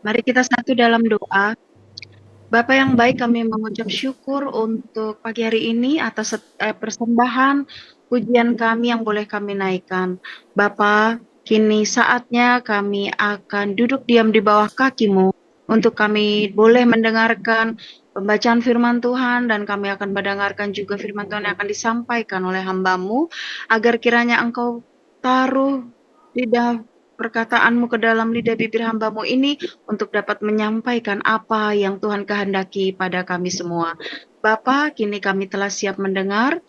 Mari kita satu dalam doa. Bapa yang baik, kami mengucap syukur untuk pagi hari ini atas persembahan pujian kami yang boleh kami naikkan. Bapa, kini saatnya kami akan duduk diam di bawah kaki-Mu untuk kami boleh mendengarkan pembacaan firman Tuhan, dan kami akan mendengarkan juga firman Tuhan yang akan disampaikan oleh hamba-Mu, agar kiranya Engkau taruh lidah perkataanmu ke dalam lidah bibir hamba-Mu ini untuk dapat menyampaikan apa yang Tuhan kehendaki pada kami semua. Bapa, kini kami telah siap mendengar.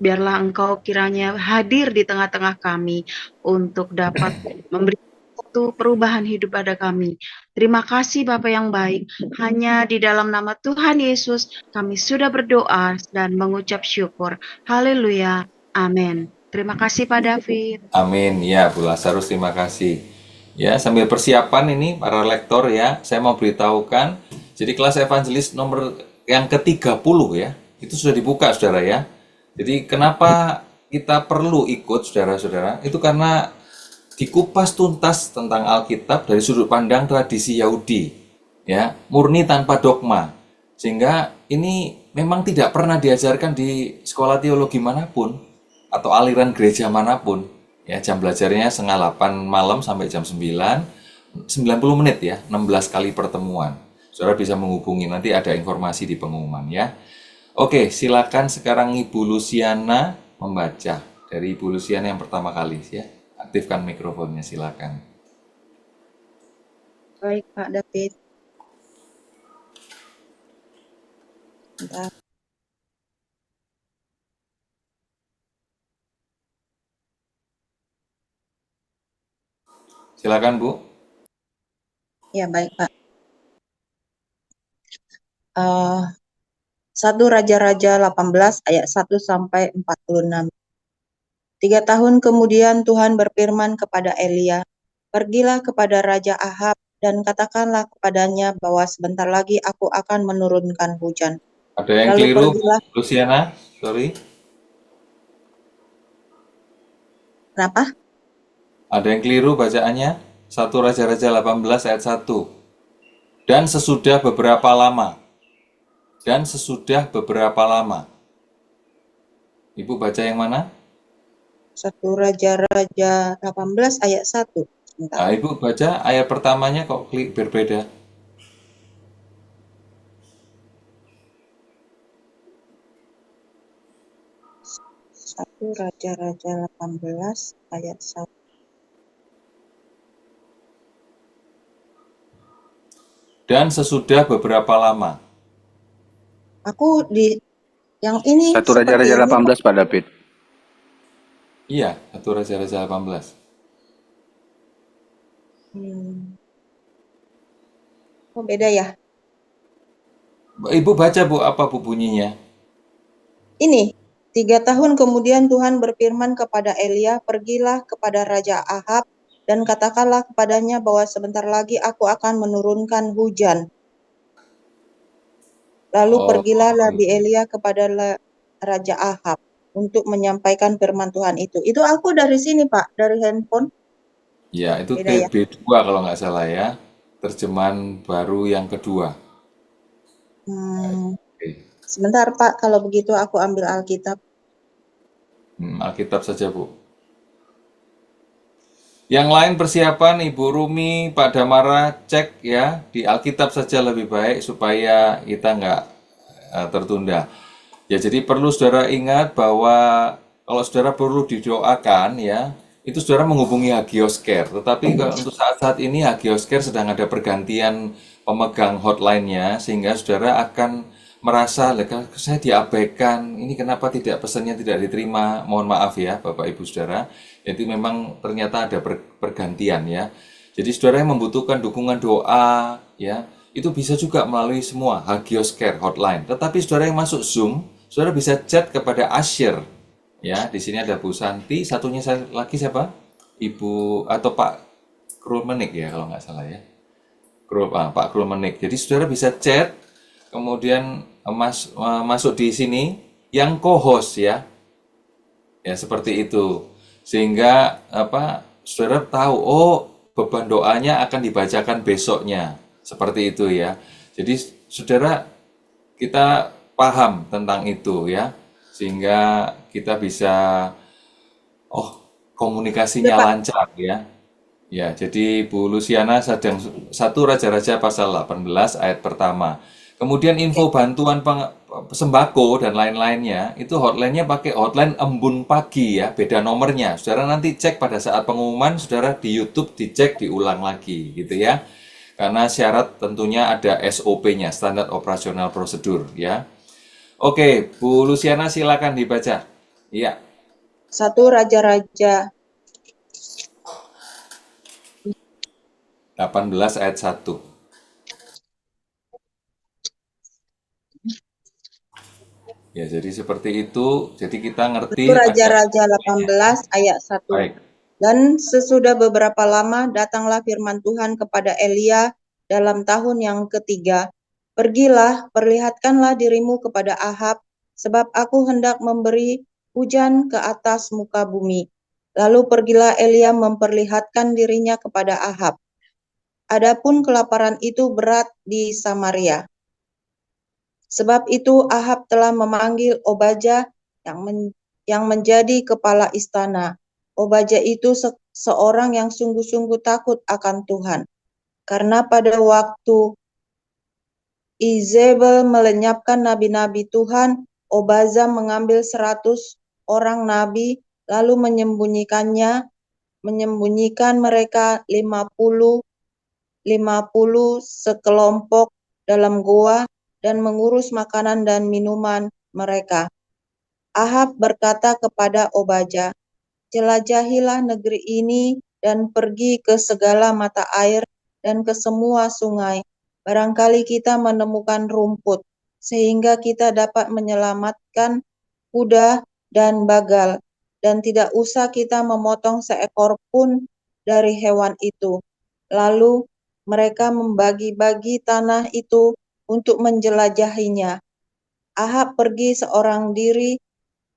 Biarlah Engkau kiranya hadir di tengah-tengah kami untuk dapat memberi satu perubahan hidup pada kami. Terima kasih Bapa yang baik. Hanya di dalam nama Tuhan Yesus kami sudah berdoa dan mengucap syukur. Haleluya. Amin. Terima kasih Pak David. Amin. Ya, Bu Lazarus, terima kasih. Ya, sambil persiapan ini para lektor ya, saya mau beritahukan. Jadi kelas evangelis nomor yang ke-30 ya, itu sudah dibuka Saudara ya. Jadi kenapa kita perlu ikut Saudara-saudara? Itu karena dikupas tuntas tentang Alkitab dari sudut pandang tradisi Yahudi. Ya, murni tanpa dogma. Sehingga ini memang tidak pernah diajarkan di sekolah teologi manapun atau aliran gereja manapun. Ya, jam belajarnya setengah 8 malam sampai jam 9, 90 menit ya, 16 kali pertemuan. Saudara bisa menghubungi, nanti ada informasi di pengumuman ya. Oke, silakan sekarang Ibu Luciana membaca. Dari Ibu Luciana yang pertama kali ya. Aktifkan mikrofonnya, silakan. Baik, Pak David. Bentar. Silakan Bu. Ya, baik, Pak. 1 Raja-Raja 18 ayat 1 sampai 46. 3 tahun kemudian Tuhan berfirman kepada Elia, "Pergilah kepada Raja Ahab dan katakanlah kepadanya bahwa sebentar lagi aku akan menurunkan hujan." Ada yang Lalu keliru Bu pergilah. Luciana? Sorry. Kenapa? Ada yang keliru bacaannya. 1 Raja-Raja 18 ayat 1. Dan sesudah beberapa lama. Dan sesudah beberapa lama. Ibu baca yang mana? 1 Raja-Raja 18 ayat 1. Sebentar. Nah, Ibu baca ayat pertamanya kok berbeda. 1 Raja-Raja 18 ayat 1. Dan sesudah beberapa lama. Aku di yang ini Satu seperti Raja-Raja ini, Pak. 18 Pak David. Iya, 1 Raja-Raja 18. Oh, beda ya. Ibu baca Bu, apa Bu bunyinya? Ini, 3 tahun kemudian Tuhan berfirman kepada Elia, "Pergilah kepada Raja Ahab dan katakanlah kepadanya bahwa sebentar lagi aku akan menurunkan hujan." Lalu Oh, pergilah Nabi gitu. Elia kepada Raja Ahab untuk menyampaikan firman Tuhan itu. Itu aku dari sini, Pak, dari handphone. Ya, itu Beda ya. B2 kalau nggak salah ya. Terjemahan baru yang kedua. Oke. Sebentar, Pak, kalau begitu aku ambil Alkitab. Alkitab saja Bu. Yang lain persiapan Ibu Rumi, Pak Damara, cek ya di Alkitab saja lebih baik supaya kita nggak tertunda. Ya jadi perlu saudara ingat bahwa kalau saudara perlu didoakan ya, itu saudara menghubungi Hagiosker. Tetapi untuk saat-saat ini Hagiosker sedang ada pergantian pemegang hotline-nya sehingga saudara akan merasa, "Lah, saya diabaikan, ini kenapa tidak pesannya tidak diterima?" Mohon maaf ya Bapak Ibu Saudara. Jadi memang ternyata ada pergantian ya. Jadi saudara yang membutuhkan dukungan doa ya, itu bisa juga melalui semua Hagiosker hotline. Tetapi saudara yang masuk Zoom, saudara bisa chat kepada Asyir. Ya, di sini ada Bu Santi, satunya lagi siapa? Ibu atau Pak Krulmenik ya kalau nggak salah ya. Pak Krulmenik. Jadi saudara bisa chat, kemudian masuk di sini yang co-host ya. Ya seperti itu. Sehingga saudara tahu, oh beban doanya akan dibacakan besoknya. Seperti itu ya. Jadi saudara, kita paham tentang itu ya. Sehingga kita bisa, oh, Ya, komunikasinya Pak. lancar ya. Ya, jadi Bu Luciana sedang satu Raja-Raja pasal 18 ayat pertama. Kemudian info bantuan sembako dan lain-lainnya, itu hotline-nya pakai hotline Embun Pagi ya, beda nomornya. Saudara nanti cek pada saat pengumuman, saudara di YouTube dicek diulang lagi gitu ya. Karena syarat tentunya ada SOP-nya, standar operasional prosedur ya. Oke, Bu Luciana silakan dibaca. Iya, 1 Raja-Raja 18 ayat 1. Ya, jadi seperti itu. Jadi kita 1 ngerti ada Raja-Raja SOP-nya. 18 ayat 1. Baik. Dan sesudah beberapa lama datanglah firman Tuhan kepada Elia dalam tahun yang ketiga. Pergilah, perlihatkanlah dirimu kepada Ahab, sebab aku hendak memberi hujan ke atas muka bumi. Lalu pergilah Elia memperlihatkan dirinya kepada Ahab. Adapun kelaparan itu berat di Samaria. Sebab itu Ahab telah memanggil Obaja yang menjadi kepala istana. Obaja itu seorang yang sungguh-sungguh takut akan Tuhan. Karena pada waktu Izebel melenyapkan nabi-nabi Tuhan, Obaja mengambil 100 orang nabi, lalu menyembunyikan mereka 50 sekelompok dalam goa dan mengurus makanan dan minuman mereka. Ahab berkata kepada Obaja, jelajahilah negeri ini dan pergi ke segala mata air dan ke semua sungai. Barangkali kita menemukan rumput, sehingga kita dapat menyelamatkan kuda dan bagal, dan tidak usah kita memotong seekor pun dari hewan itu. Lalu mereka membagi-bagi tanah itu untuk menjelajahinya. Ahab pergi seorang diri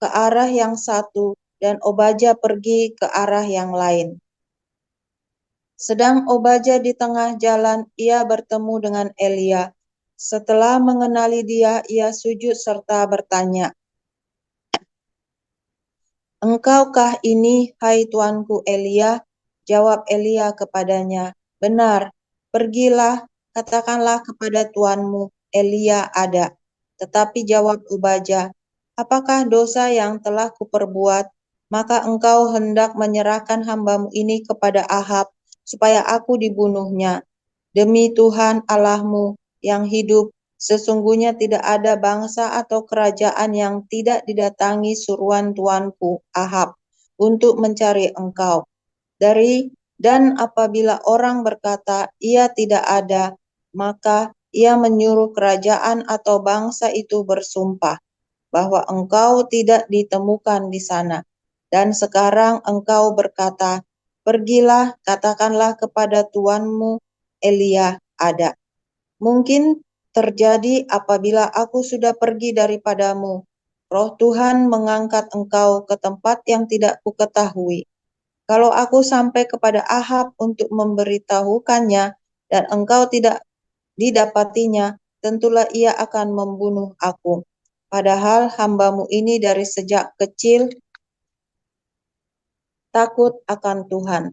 ke arah yang satu, dan Obaja pergi ke arah yang lain. Sedang Obaja di tengah jalan, ia bertemu dengan Elia. Setelah mengenali dia, ia sujud serta bertanya, Engkaukah ini, hai tuanku Elia? Jawab Elia kepadanya, benar, pergilah, katakanlah kepada tuanmu, Elia ada. Tetapi jawab Obaja, apakah dosa yang telah kuperbuat? Maka engkau hendak menyerahkan hambamu ini kepada Ahab, supaya aku dibunuhnya. Demi Tuhan Allahmu yang hidup, sesungguhnya tidak ada bangsa atau kerajaan yang tidak didatangi suruhan tuanku Ahab untuk mencari engkau. Dan apabila orang berkata, ia tidak ada, maka ia menyuruh kerajaan atau bangsa itu bersumpah bahwa engkau tidak ditemukan di sana. Dan sekarang engkau berkata, pergilah, katakanlah kepada tuanmu Elia ada. Mungkin terjadi apabila aku sudah pergi daripadamu, Roh Tuhan mengangkat engkau ke tempat yang tidak kuketahui. Kalau aku sampai kepada Ahab untuk memberitahukannya dan engkau tidak didapatinya, tentulah ia akan membunuh aku. Padahal hambamu ini dari sejak kecil takut akan Tuhan.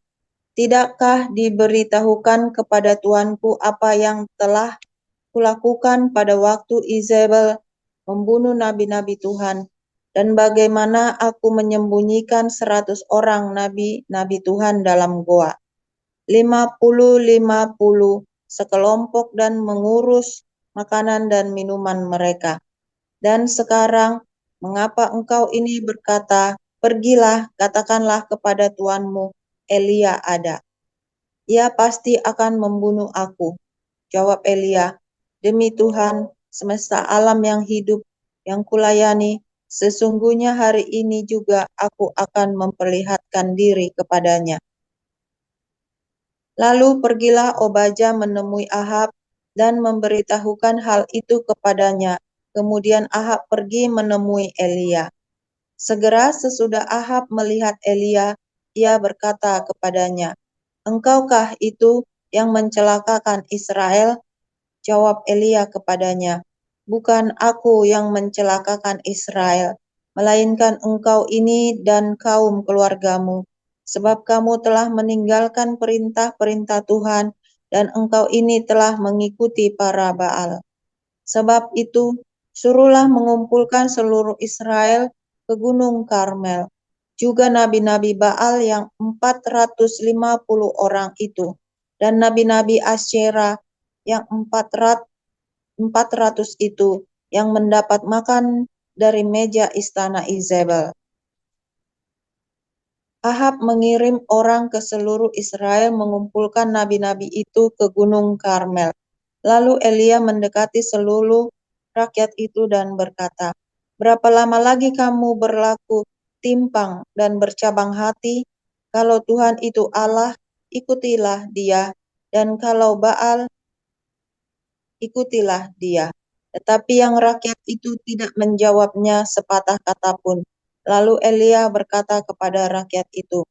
Tidakkah diberitahukan kepada tuanku apa yang telah kulakukan pada waktu Izebel membunuh nabi-nabi Tuhan, dan bagaimana aku menyembunyikan 100 orang nabi-nabi Tuhan dalam goa, 50 sekelompok, dan mengurus makanan dan minuman mereka. Dan sekarang, mengapa engkau ini berkata, pergilah, katakanlah kepada tuanmu, Elia ada. Ia pasti akan membunuh aku. Jawab Elia, demi Tuhan semesta alam yang hidup, yang kulayani, sesungguhnya hari ini juga aku akan memperlihatkan diri kepadanya. Lalu pergilah Obaja menemui Ahab dan memberitahukan hal itu kepadanya. Kemudian Ahab pergi menemui Elia. Segera sesudah Ahab melihat Elia, ia berkata kepadanya, Engkaukah itu yang mencelakakan Israel? Jawab Elia kepadanya, bukan aku yang mencelakakan Israel, melainkan engkau ini dan kaum keluargamu, sebab kamu telah meninggalkan perintah-perintah Tuhan, dan engkau ini telah mengikuti para Baal. Sebab itu, suruhlah mengumpulkan seluruh Israel ke Gunung Karmel, juga nabi-nabi Baal yang 450 orang itu, dan nabi-nabi Asyera yang 400 itu, yang mendapat makan dari meja istana Izebel. Ahab mengirim orang ke seluruh Israel mengumpulkan nabi-nabi itu ke Gunung Karmel. Lalu Elia mendekati seluruh rakyat itu dan berkata, berapa lama lagi kamu berlaku timpang dan bercabang hati? Kalau Tuhan itu Allah, ikutilah dia, dan kalau Baal, ikutilah dia. Tetapi yang rakyat itu tidak menjawabnya sepatah kata pun. Lalu Elia berkata kepada rakyat itu,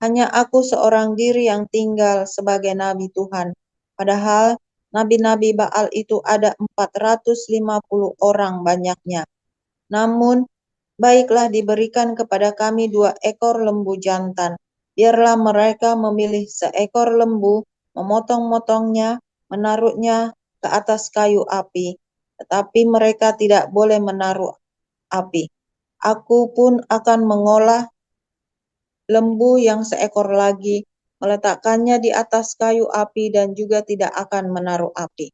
hanya aku seorang diri yang tinggal sebagai nabi Tuhan. Padahal nabi-nabi Baal itu ada 450 orang banyaknya. Namun, baiklah diberikan kepada kami 2 ekor lembu jantan. Biarlah mereka memilih seekor lembu, memotong-motongnya, menaruhnya ke atas kayu api. Tetapi mereka tidak boleh menaruh api. Aku pun akan mengolah lembu yang seekor lagi, meletakkannya di atas kayu api dan juga tidak akan menaruh api.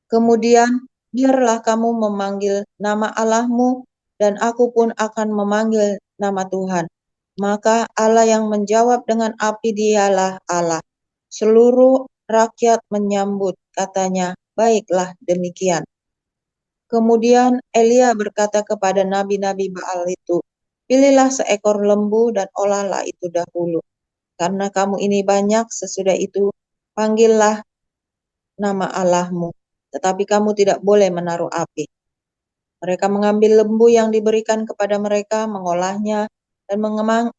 Kemudian biarlah kamu memanggil nama Allahmu, dan aku pun akan memanggil nama Tuhan. Maka Allah yang menjawab dengan api dialah Allah. Seluruh rakyat menyambut, katanya, baiklah demikian. Kemudian Elia berkata kepada nabi-nabi Baal itu, pilihlah seekor lembu dan olahlah itu dahulu. Karena kamu ini banyak, sesudah itu panggillah nama Allahmu, tetapi kamu tidak boleh menaruh api. Mereka mengambil lembu yang diberikan kepada mereka, mengolahnya, dan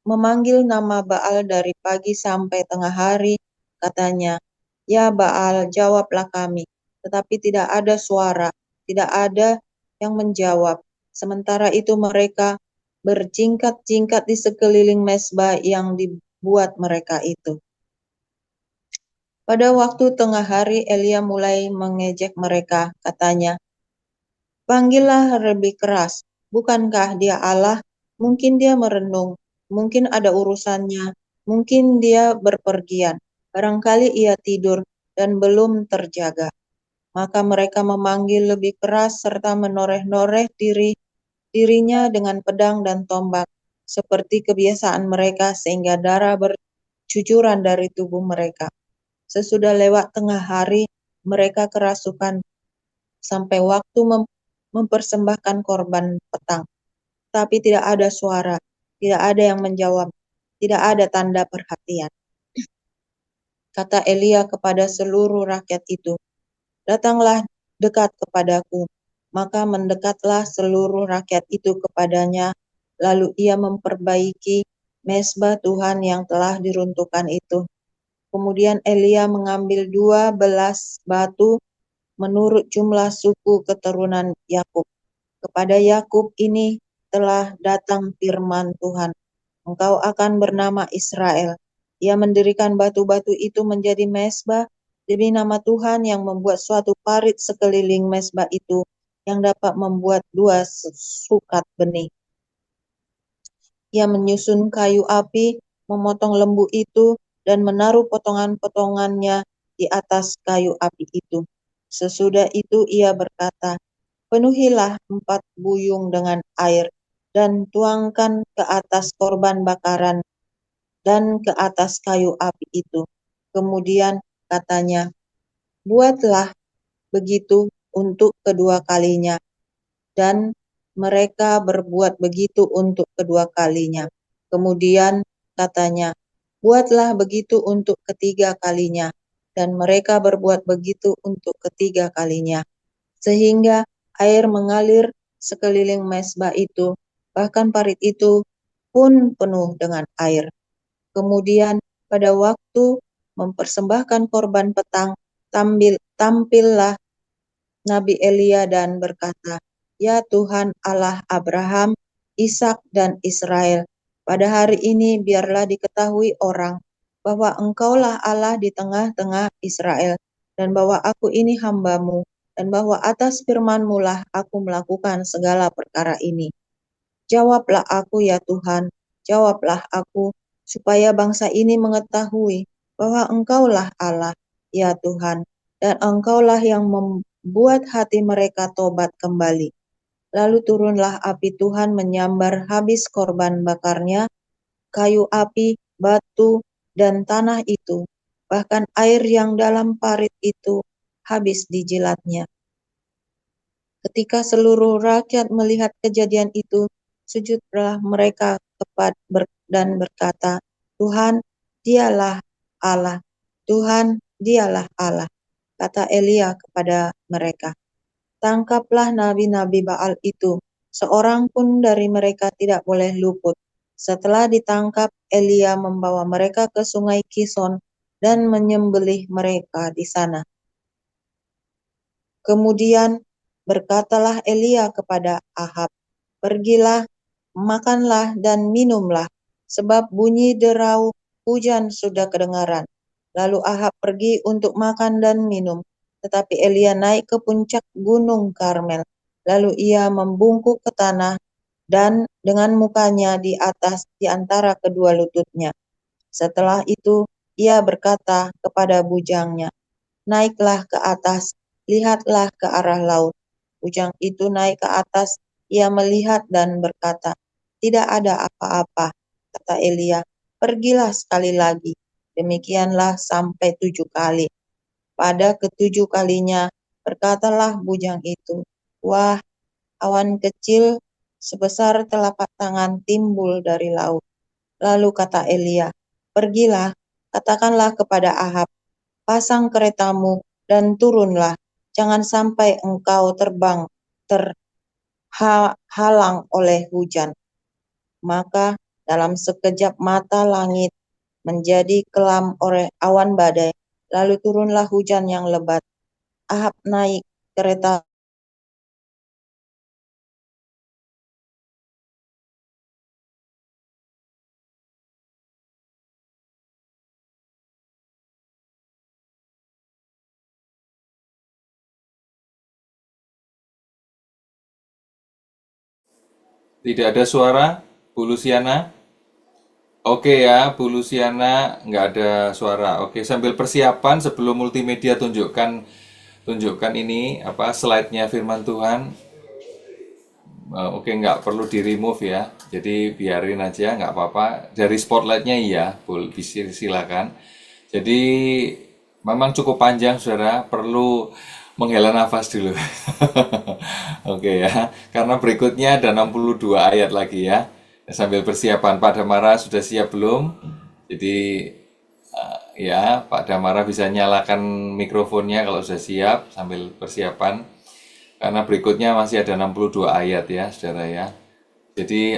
memanggil nama Baal dari pagi sampai tengah hari. Katanya, ya Baal, jawablah kami. Tetapi tidak ada suara, tidak ada yang menjawab. Sementara itu mereka berjingkat-jingkat di sekeliling mezbah yang dibuat mereka itu. Pada waktu tengah hari Elia mulai mengejek mereka, katanya, panggillah lebih keras, bukankah dia Allah? Mungkin dia merenung, mungkin ada urusannya, mungkin dia berpergian, barangkali ia tidur dan belum terjaga. Maka mereka memanggil lebih keras serta menoreh-noreh dirinya dengan pedang dan tombak, seperti kebiasaan mereka sehingga darah bercucuran dari tubuh mereka. Sesudah lewat tengah hari, mereka kerasukan sampai waktu mempersembahkan korban petang. Tapi tidak ada suara, tidak ada yang menjawab, tidak ada tanda perhatian. Kata Elia kepada seluruh rakyat itu, datanglah dekat kepadaku. Maka mendekatlah seluruh rakyat itu kepadanya, lalu ia memperbaiki mezbah Tuhan yang telah diruntuhkan itu. Kemudian Elia mengambil 12 batu menurut jumlah suku keturunan Yakub. Kepada Yakub ini telah datang firman Tuhan. Engkau akan bernama Israel. Ia mendirikan batu-batu itu menjadi mezbah demi nama Tuhan yang membuat suatu parit sekeliling mezbah itu yang dapat membuat 2 sukat benih. Ia menyusun kayu api, memotong lembu itu, dan menaruh potongan-potongannya di atas kayu api itu. Sesudah itu ia berkata, penuhilah 4 buyung dengan air, dan tuangkan ke atas korban bakaran dan ke atas kayu api itu. Kemudian katanya, buatlah begitu untuk kedua kalinya. Dan mereka berbuat begitu untuk kedua kalinya. Kemudian katanya, buatlah begitu untuk ketiga kalinya. Dan mereka berbuat begitu untuk ketiga kalinya. Sehingga air mengalir sekeliling mezbah itu, bahkan parit itu pun penuh dengan air. Kemudian pada waktu mempersembahkan korban petang, tampillah Nabi Elia dan berkata, "Ya Tuhan Allah Abraham, Ishak dan Israel, pada hari ini biarlah diketahui orang bahwa Engkaulah Allah di tengah-tengah Israel, dan bahwa aku ini hamba-Mu, dan bahwa atas firman-Mu lah aku melakukan segala perkara ini. Jawablah aku ya Tuhan, jawablah aku, supaya bangsa ini mengetahui bahwa Engkaulah Allah, ya Tuhan, dan Engkaulah yang membuat hati mereka tobat kembali." Lalu turunlah api Tuhan menyambar habis korban bakarnya, kayu api, batu, dan tanah itu, bahkan air yang dalam parit itu habis dijilatnya. Ketika seluruh rakyat melihat kejadian itu, sujudlah mereka dan berkata, "Tuhan, dialah Allah. Tuhan, dialah Allah." Kata Elia kepada mereka, "Tangkaplah nabi-nabi Baal itu, seorang pun dari mereka tidak boleh luput." Setelah ditangkap, Elia membawa mereka ke sungai Kison dan menyembelih mereka di sana. Kemudian berkatalah Elia kepada Ahab, "Pergilah, makanlah dan minumlah, sebab bunyi derau hujan sudah kedengaran." Lalu Ahab pergi untuk makan dan minum, tetapi Elia naik ke puncak gunung Karmel. Lalu ia membungkuk ke tanah dan dengan mukanya di antara kedua lututnya. Setelah itu ia berkata kepada bujangnya, "Naiklah ke atas, lihatlah ke arah laut." Bujang itu naik ke atas, ia melihat dan berkata, "Tidak ada apa-apa." Kata Elia, "Pergilah sekali lagi." Demikianlah sampai 7 kali. Pada ketujuh kalinya berkatalah bujang itu, "Wah, awan kecil sebesar telapak tangan timbul dari laut." Lalu kata Elia, "Pergilah, katakanlah kepada Ahab, pasang keretamu dan turunlah, jangan sampai engkau terbang terhalang oleh hujan." Maka dalam sekejap mata langit menjadi kelam oleh awan badai, lalu turunlah hujan yang lebat. Ahab naik kereta Tidak ada suara, Bu Luciana. Oke ya, Bu Luciana nggak ada suara. Oke, sambil persiapan sebelum multimedia tunjukkan ini apa slide-nya Firman Tuhan. Oke, nggak perlu di remove ya. Jadi biarin aja, nggak apa-apa. Dari spotlightnya iya, boleh silakan. Jadi memang cukup panjang, saudara. Perlu menghela nafas dulu. Oke ya, karena berikutnya ada 62 ayat lagi ya. Sambil persiapan, Pak Damara sudah siap belum? Jadi ya, Pak Damara bisa nyalakan mikrofonnya kalau sudah siap sambil persiapan. Karena berikutnya masih ada 62 ayat ya, saudara ya. Jadi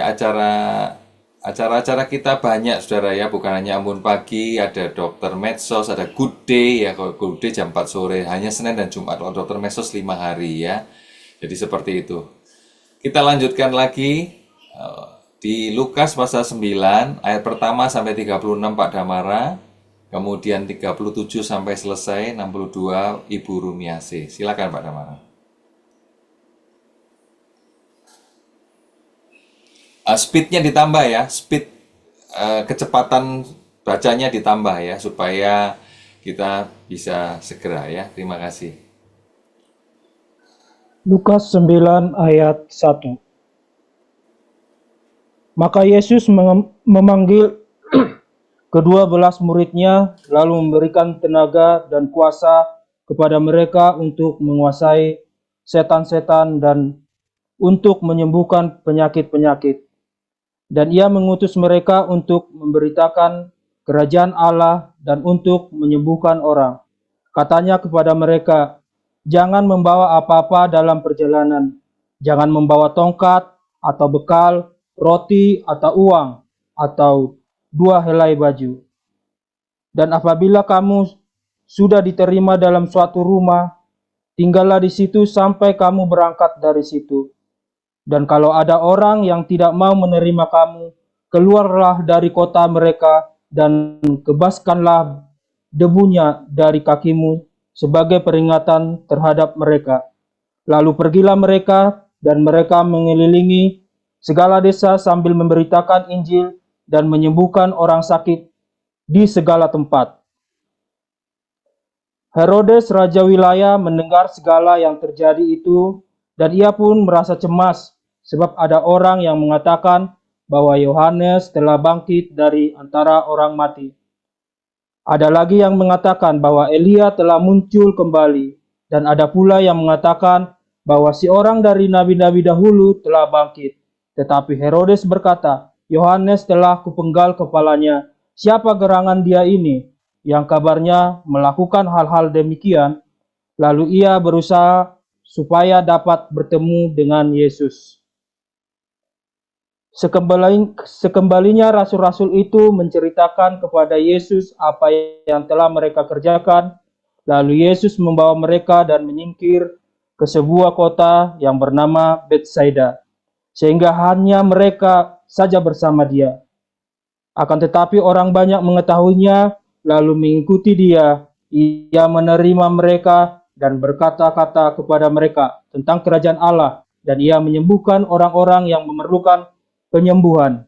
acara-acara kita banyak, saudara ya. Bukan hanya Ambon Pagi, ada Dokter Medsos, ada Good Day ya. Kalau Good Day jam 4 sore, hanya Senin dan Jumat. Kalau Dokter Medsos 5 hari ya. Jadi seperti itu. Kita lanjutkan lagi di Lukas pasal 9 ayat pertama sampai 36 Pak Damara. Kemudian 37 sampai selesai 62 Ibu Rumiase. Silakan Pak Damara. Speednya ditambah ya, kecepatan bacanya ditambah ya, supaya kita bisa segera ya. Terima kasih. Lukas 9 ayat 1. Maka Yesus memanggil kedua belas muridnya, lalu memberikan tenaga dan kuasa kepada mereka untuk menguasai setan-setan dan untuk menyembuhkan penyakit-penyakit. Dan ia mengutus mereka untuk memberitakan kerajaan Allah dan untuk menyembuhkan orang. Katanya kepada mereka, "Jangan membawa apa-apa dalam perjalanan. Jangan membawa tongkat atau bekal, roti atau uang, atau 2 helai baju. Dan apabila kamu sudah diterima dalam suatu rumah, tinggallah di situ sampai kamu berangkat dari situ. Dan kalau ada orang yang tidak mau menerima kamu, keluarlah dari kota mereka dan kebaskanlah debunya dari kakimu sebagai peringatan terhadap mereka. Lalu pergilah mereka, dan mereka mengelilingi segala desa sambil memberitakan Injil dan menyembuhkan orang sakit di segala tempat. Herodes raja wilayah mendengar segala yang terjadi itu, dan ia pun merasa cemas, sebab ada orang yang mengatakan bahwa Yohanes telah bangkit dari antara orang mati. Ada lagi yang mengatakan bahwa Elia telah muncul kembali, dan ada pula yang mengatakan bahwa si orang dari nabi-nabi dahulu telah bangkit. Tetapi Herodes berkata, Yohanes telah kupenggal kepalanya. Siapa gerangan dia ini yang kabarnya melakukan hal-hal demikian? Lalu ia berusaha supaya dapat bertemu dengan Yesus. Sekembalinya rasul-rasul itu menceritakan kepada Yesus apa yang telah mereka kerjakan. Lalu Yesus membawa mereka dan menyingkir ke sebuah kota yang bernama Betsaida, sehingga hanya mereka saja bersama dia. Akan tetapi orang banyak mengetahuinya, lalu mengikuti dia. Ia menerima mereka dan berkata-kata kepada mereka tentang kerajaan Allah, dan ia menyembuhkan orang-orang yang memerlukan penyembuhan.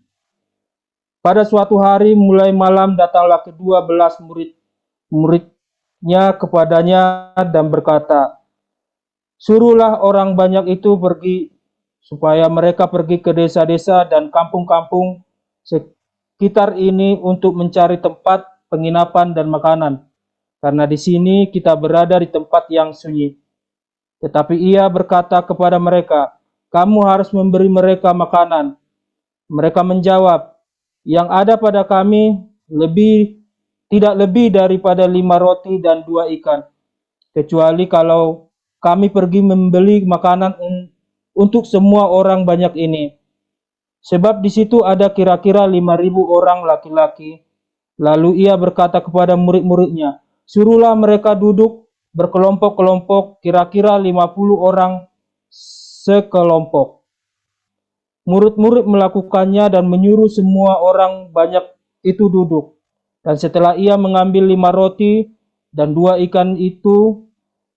Pada suatu hari mulai malam datanglah ke-12 murid-muridnya kepadanya dan berkata, suruhlah orang banyak itu pergi, supaya mereka pergi ke desa-desa dan kampung-kampung sekitar ini untuk mencari tempat penginapan dan makanan, karena di sini kita berada di tempat yang sunyi. Tetapi ia berkata kepada mereka, kamu harus memberi mereka makanan. Mereka menjawab, yang ada pada kami tidak lebih daripada 5 roti dan 2 ikan, kecuali kalau kami pergi membeli makanan untuk semua orang banyak ini. Sebab di situ ada kira-kira 5.000 orang laki-laki. Lalu ia berkata kepada murid-muridnya, suruhlah mereka duduk berkelompok-kelompok, kira-kira 50 orang sekelompok. Murid-murid melakukannya dan menyuruh semua orang banyak itu duduk. Dan setelah ia mengambil 5 roti dan 2 ikan itu,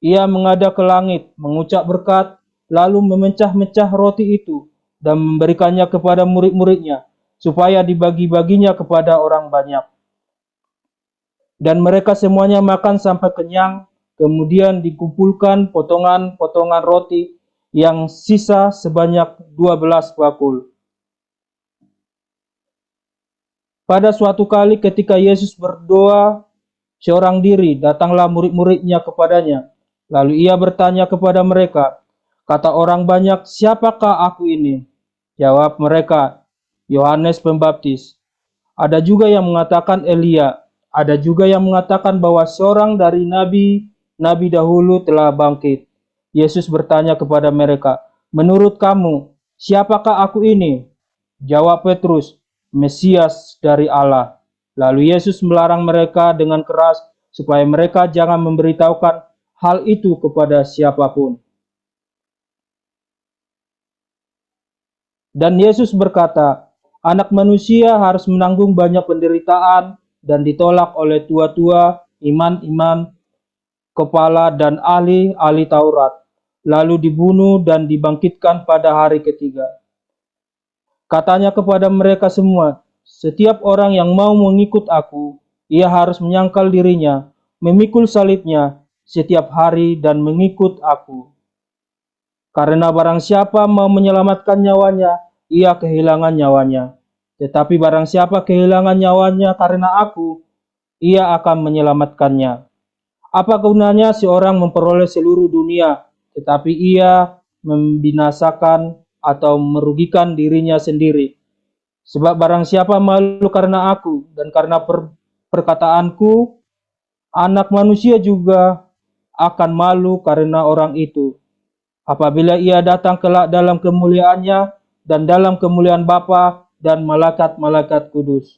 ia menghadap ke langit, mengucap berkat, lalu memecah-mecah roti itu dan memberikannya kepada murid-muridnya, supaya dibagi-baginya kepada orang banyak. Dan mereka semuanya makan sampai kenyang, kemudian dikumpulkan potongan-potongan roti yang sisa sebanyak 12 bakul. Pada suatu kali ketika Yesus berdoa seorang diri, datanglah murid-muridnya kepadanya. Lalu ia bertanya kepada mereka, kata orang banyak, siapakah aku ini? Jawab mereka, Yohanes Pembaptis. Ada juga yang mengatakan Elia. Ada juga yang mengatakan bahwa seorang dari nabi dahulu telah bangkit. Yesus bertanya kepada mereka, menurut kamu, siapakah aku ini? Jawab Petrus, Mesias dari Allah. Lalu Yesus melarang mereka dengan keras supaya mereka jangan memberitahukan hal itu kepada siapapun. Dan Yesus berkata, anak manusia harus menanggung banyak penderitaan dan ditolak oleh tua-tua, imam-imam, kepala dan ahli-ahli Taurat, lalu dibunuh dan dibangkitkan pada hari ketiga. Katanya kepada mereka semua, setiap orang yang mau mengikut aku, ia harus menyangkal dirinya, memikul salibnya setiap hari dan mengikut aku. Karena barang siapa mau menyelamatkan nyawanya, ia kehilangan nyawanya. Tetapi barang siapa kehilangan nyawanya karena aku, ia akan menyelamatkannya. Apa gunanya seorang memperoleh seluruh dunia, tetapi ia membinasakan atau merugikan dirinya sendiri? Sebab barang siapa malu karena aku dan karena perkataanku, anak manusia juga akan malu karena orang itu. Apabila ia datang kelak dalam kemuliaannya dan dalam kemuliaan Bapa dan malaikat-malaikat kudus.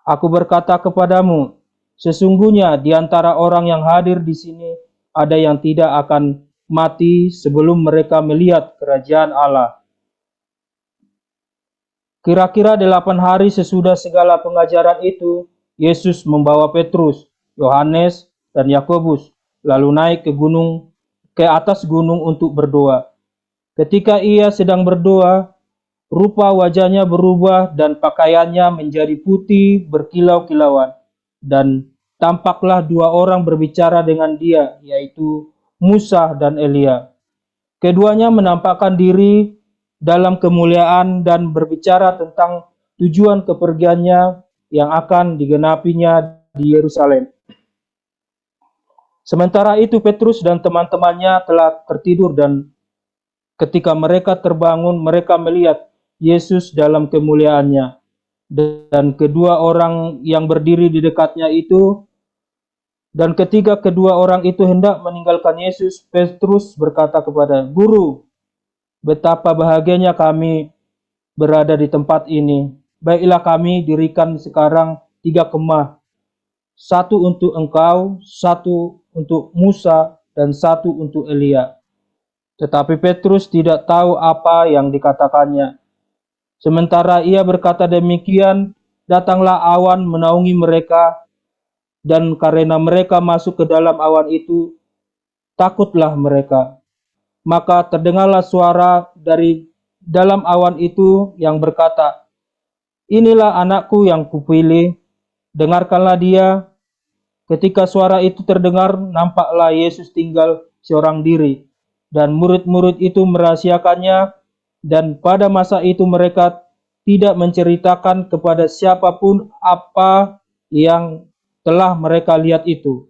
Aku berkata kepadamu, Sesungguhnya di antara orang yang hadir di sini ada yang tidak akan mati sebelum mereka melihat kerajaan Allah." Kira-kira 8 hari sesudah segala pengajaran itu, Yesus membawa Petrus, Yohanes, dan Yakobus, lalu naik ke atas gunung untuk berdoa. Ketika ia sedang berdoa, rupa wajahnya berubah dan pakaiannya menjadi putih berkilau-kilauan. Dan tampaklah 2 orang berbicara dengan dia, yaitu Musa dan Elia. Keduanya menampakkan diri dalam kemuliaan dan berbicara tentang tujuan kepergiannya yang akan digenapinya di Yerusalem. Sementara itu Petrus dan teman-temannya telah tertidur, dan ketika mereka terbangun, mereka melihat Yesus dalam kemuliaannya. Dan kedua orang yang berdiri di dekatnya itu, dan ketika kedua orang itu hendak meninggalkan Yesus, Petrus berkata kepada, "Guru, betapa bahagianya kami berada di tempat ini. Baiklah, kami dirikan sekarang 3 kemah, satu untuk engkau, satu untuk Musa, dan satu untuk Elia." Tetapi Petrus tidak tahu apa yang dikatakannya. Sementara ia berkata demikian, datanglah awan menaungi mereka, dan karena mereka masuk ke dalam awan itu, takutlah mereka. Maka terdengarlah suara dari dalam awan itu yang berkata, "Inilah anakku yang kupilih, dengarkanlah dia." Ketika suara itu terdengar, nampaklah Yesus tinggal seorang diri, dan murid-murid itu merahasiakannya, dan pada masa itu mereka tidak menceritakan kepada siapapun apa yang telah mereka lihat itu.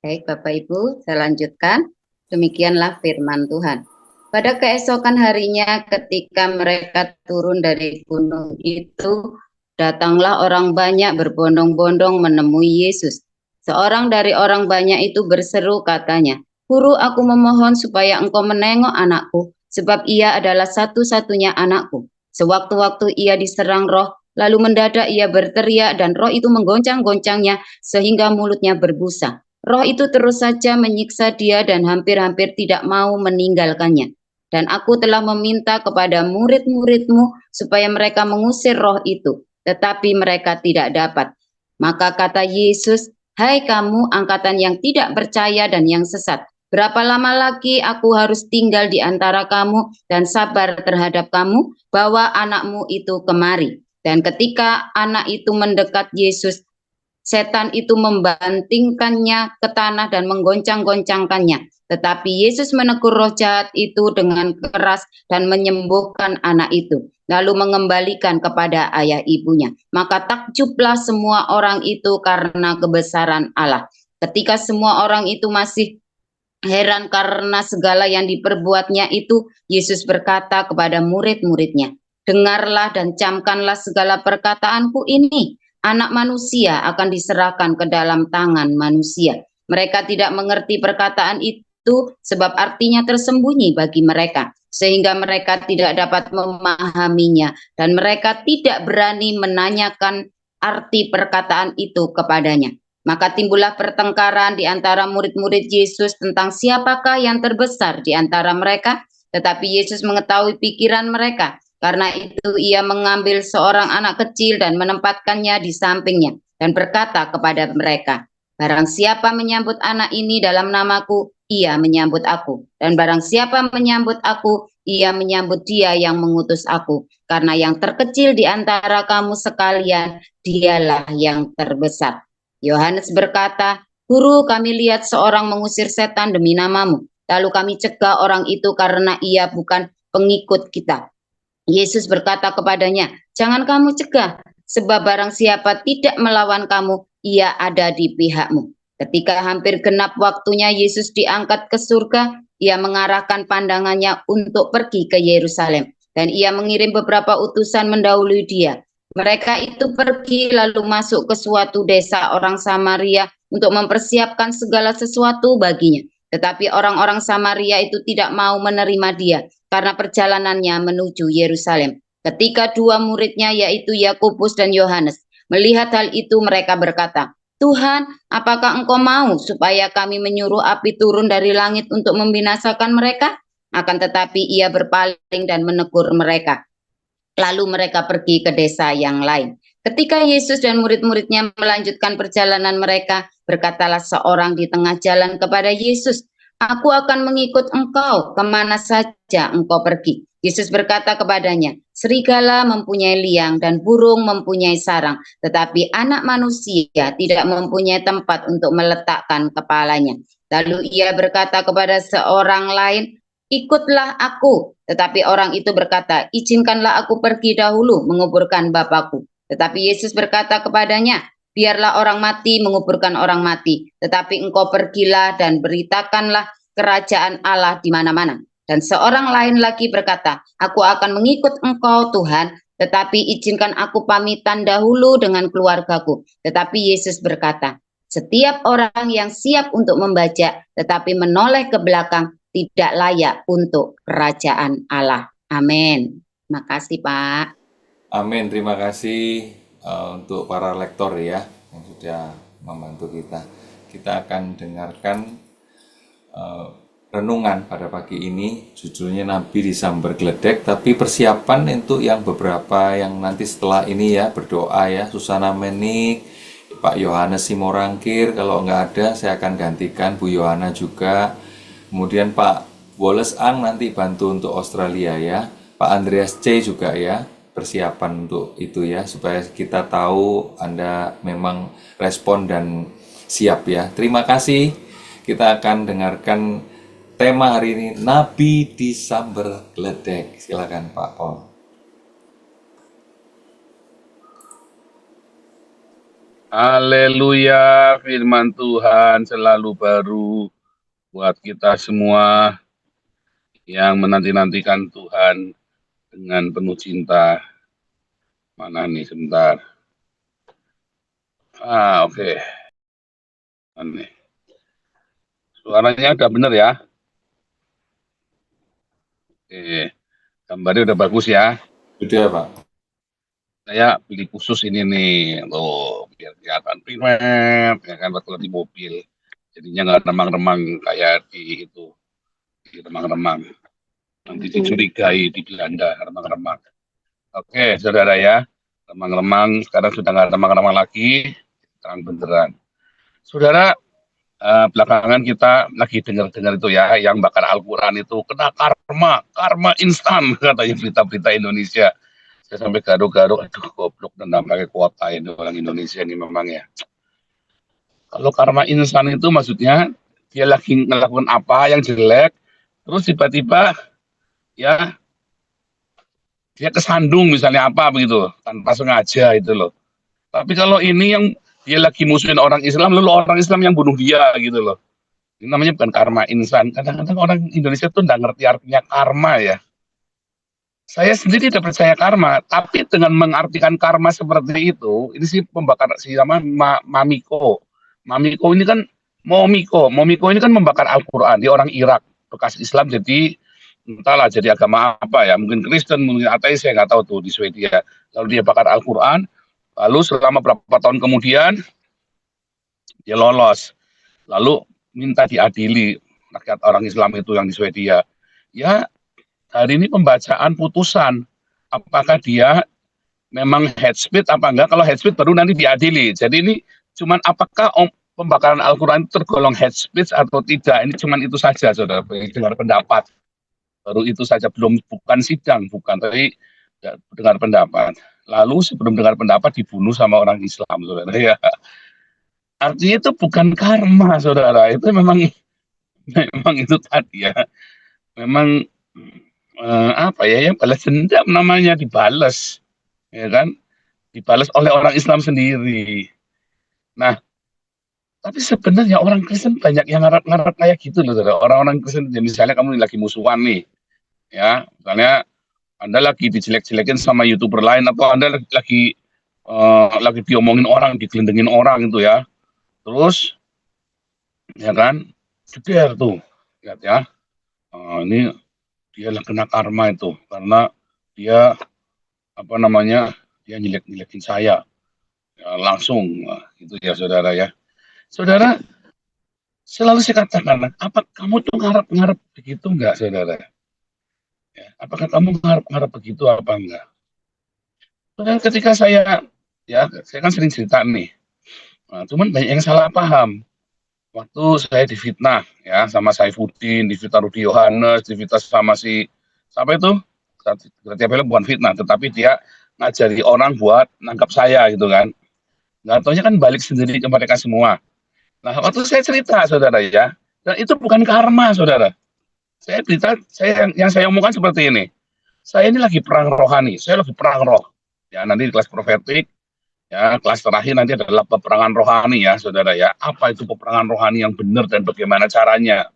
Baik, Bapak Ibu, saya lanjutkan. Demikianlah firman Tuhan. Pada keesokan harinya ketika mereka turun dari gunung itu, datanglah orang banyak berbondong-bondong menemui Yesus. Seorang dari orang banyak itu berseru katanya, "Guru, aku memohon supaya engkau menengok anakku, sebab ia adalah satu-satunya anakku. Sewaktu-waktu ia diserang roh, lalu mendadak ia berteriak dan roh itu menggoncang-goncangnya sehingga mulutnya berbusa. Roh itu terus saja menyiksa dia dan hampir-hampir tidak mau meninggalkannya. Dan aku telah meminta kepada murid-muridmu supaya mereka mengusir roh itu, tetapi mereka tidak dapat." Maka kata Yesus, "Hai kamu angkatan yang tidak percaya dan yang sesat, berapa lama lagi aku harus tinggal di antara kamu dan sabar terhadap kamu, bawa anakmu itu kemari." Dan ketika anak itu mendekat Yesus, setan itu membantingkannya ke tanah dan menggoncang-goncangkannya. Tetapi Yesus menegur roh jahat itu dengan keras dan menyembuhkan anak itu, lalu mengembalikan kepada ayah ibunya. Maka takjublah semua orang itu karena kebesaran Allah. Ketika semua orang itu masih heran karena segala yang diperbuatnya itu, Yesus berkata kepada murid-muridnya, "Dengarlah dan camkanlah segala perkataanku ini. Anak manusia akan diserahkan ke dalam tangan manusia." Mereka tidak mengerti perkataan itu sebab artinya tersembunyi bagi mereka, sehingga mereka tidak dapat memahaminya, dan mereka tidak berani menanyakan arti perkataan itu kepadanya. Maka timbullah pertengkaran di antara murid-murid Yesus tentang siapakah yang terbesar di antara mereka. Tetapi Yesus mengetahui pikiran mereka. Karena itu ia mengambil seorang anak kecil dan menempatkannya di sampingnya dan berkata kepada mereka, "Barang siapa menyambut anak ini dalam namaku, ia menyambut aku. Dan barang siapa menyambut aku, ia menyambut dia yang mengutus aku. Karena yang terkecil di antara kamu sekalian, dialah yang terbesar." Yohanes berkata, "Guru, kami lihat seorang mengusir setan demi namamu. Lalu kami cegah orang itu karena ia bukan pengikut kita." Yesus berkata kepadanya, "Jangan kamu cegah, sebab barang siapa tidak melawan kamu, ia ada di pihakmu." Ketika hampir genap waktunya Yesus diangkat ke surga, ia mengarahkan pandangannya untuk pergi ke Yerusalem, dan ia mengirim beberapa utusan mendahului dia. Mereka itu pergi lalu masuk ke suatu desa orang Samaria untuk mempersiapkan segala sesuatu baginya. Tetapi orang-orang Samaria itu tidak mau menerima dia karena perjalanannya menuju Yerusalem. Ketika dua muridnya yaitu Yakobus dan Yohanes melihat hal itu, mereka berkata, Tuhan, apakah engkau mau supaya kami menyuruh api turun dari langit untuk membinasakan mereka? Akan tetapi ia berpaling dan menegur mereka. Lalu mereka pergi ke desa yang lain. Ketika Yesus dan murid-muridnya melanjutkan perjalanan mereka, berkatalah seorang di tengah jalan kepada Yesus, Aku akan mengikut engkau kemana saja engkau pergi. Yesus berkata kepadanya, serigala mempunyai liang dan burung mempunyai sarang, tetapi anak manusia tidak mempunyai tempat untuk meletakkan kepalanya. Lalu ia berkata kepada seorang lain, ikutlah aku. Tetapi orang itu berkata, izinkanlah aku pergi dahulu menguburkan Bapakku. Tetapi Yesus berkata kepadanya, biarlah orang mati menguburkan orang mati, tetapi engkau pergilah dan beritakanlah kerajaan Allah di mana-mana. Dan seorang lain lagi berkata, aku akan mengikut engkau Tuhan, tetapi izinkan aku pamitan dahulu dengan keluargaku. Tetapi Yesus berkata, setiap orang yang siap untuk membajak, tetapi menoleh ke belakang, tidak layak untuk kerajaan Allah. Amin. Terima kasih, Pak. Amin, terima kasih untuk para lektor ya yang sudah membantu kita. Kita akan dengarkan renungan pada pagi ini, judulnya Nabi disambar geledek, tapi persiapan untuk yang beberapa yang nanti setelah ini ya, berdoa ya, Susana Menik, Pak Yohanes Simorangkir, kalau nggak ada saya akan gantikan Bu Yohana juga, kemudian Pak Wallace Ang nanti bantu untuk Australia ya, Pak Andreas C juga ya, persiapan untuk itu ya, supaya kita tahu Anda memang respon dan siap ya. Terima kasih. Kita akan dengarkan tema hari ini, Nabi disambar geledek. Silakan Pak Paul. Haleluya, firman Tuhan selalu baru buat kita semua yang menanti-nantikan Tuhan dengan penuh cinta. Mana nih sebentar. Oke. Aneh. Suaranya udah bener ya? Oke. Gambarnya udah bagus ya. Sudah Pak. Saya pilih khusus ini nih, loh, biar kelihatan primer, ya kan, waktu di mobil. Jadinya nggak remang-remang kayak di itu, di remang-remang. Nanti dicurigai di Belanda, remang-remang. Oke, saudara ya, remang-remang sekarang sudah nggak remang-remang lagi, terang benderang. Saudara, belakangan kita lagi dengar-dengar itu ya, yang bakar Al-Quran itu kena karma instan, katanya berita-berita Indonesia. Saya sampai garuk-garuk, aduh goblok dan pakai kuota ini orang Indonesia ini memang ya. Kalau karma instan itu maksudnya dia lagi ngelakukan apa yang jelek, terus tiba-tiba ya dia kesandung misalnya apa begitu, tanpa sengaja itu loh. Tapi kalau ini yang dia lagi musuhin orang Islam, lalu orang Islam yang bunuh dia gitu loh. Ini namanya bukan karma instan. Kadang-kadang orang Indonesia tuh nggak ngerti artinya karma ya. Saya sendiri tidak percaya karma, tapi dengan mengartikan karma seperti itu, ini sih pembakar si nama Mamiko. Mamiko ini kan Momiko ini kan membakar Al-Quran. Dia orang Irak, bekas Islam, jadi entahlah jadi agama apa ya, mungkin Kristen, mungkin ateis, saya nggak tahu tuh di Swedia. Lalu dia bakar Al-Quran, lalu selama berapa tahun kemudian dia lolos, lalu minta diadili rakyat orang Islam itu yang di Swedia. Ya, hari ini pembacaan putusan apakah dia memang head speech apa enggak. Kalau head speech baru nanti diadili. Jadi ini cuman apakah pembakaran Al-Quran tergolong head speech atau tidak. Ini cuman itu saja, saudara, dengar pendapat. Baru itu saja, bukan sidang, bukan, tapi dengar pendapat. Lalu sebelum dengar pendapat dibunuh sama orang Islam, saudara ya. Artinya itu bukan karma, saudara. Itu memang itu tadi ya. Memang apa ya, yang balas dendam namanya, dibalas ya kan, dibalas oleh orang Islam sendiri. Nah, tapi sebenarnya orang Kristen banyak yang ngarap-ngarap kayak gitu loh, saudara. Orang-orang Kristen, ya misalnya kamu lagi musuhan nih ya, misalnya Anda lagi dijelek-jelekin sama YouTuber lain, atau Anda lagi diomongin orang, digelendengin orang gitu ya, terus ya kan, jeder tuh lihat ya, ini dia kena karma itu karena dia apa namanya dia nyilek-nyilekin saya ya, langsung gitu ya saudara ya. Saudara, selalu saya katakan, apa kamu tuh ngarep-ngarep begitu enggak saudara? Ya, apakah kamu ngarep-ngarep begitu apa enggak? Saudara, ketika saya kan sering cerita nih, cuman banyak yang salah paham. Waktu saya difitnah ya sama Saifuddin, difitnah Rudi Yohanes, difitnah sama si siapa itu? Berarti apa bukan fitnah, tetapi dia ngajari orang buat nangkap saya gitu kan. Nggak taunya kan balik sendiri ke mereka semua. Nah, waktu saya cerita saudara ya, dan itu bukan karma saudara. Saya cerita, yang saya omongkan seperti ini. Saya ini lagi perang rohani, saya lagi perang roh. Ya, nanti di kelas profetik, ya, kelas terakhir nanti adalah peperangan rohani ya, saudara ya. Apa itu peperangan rohani yang benar dan bagaimana caranya?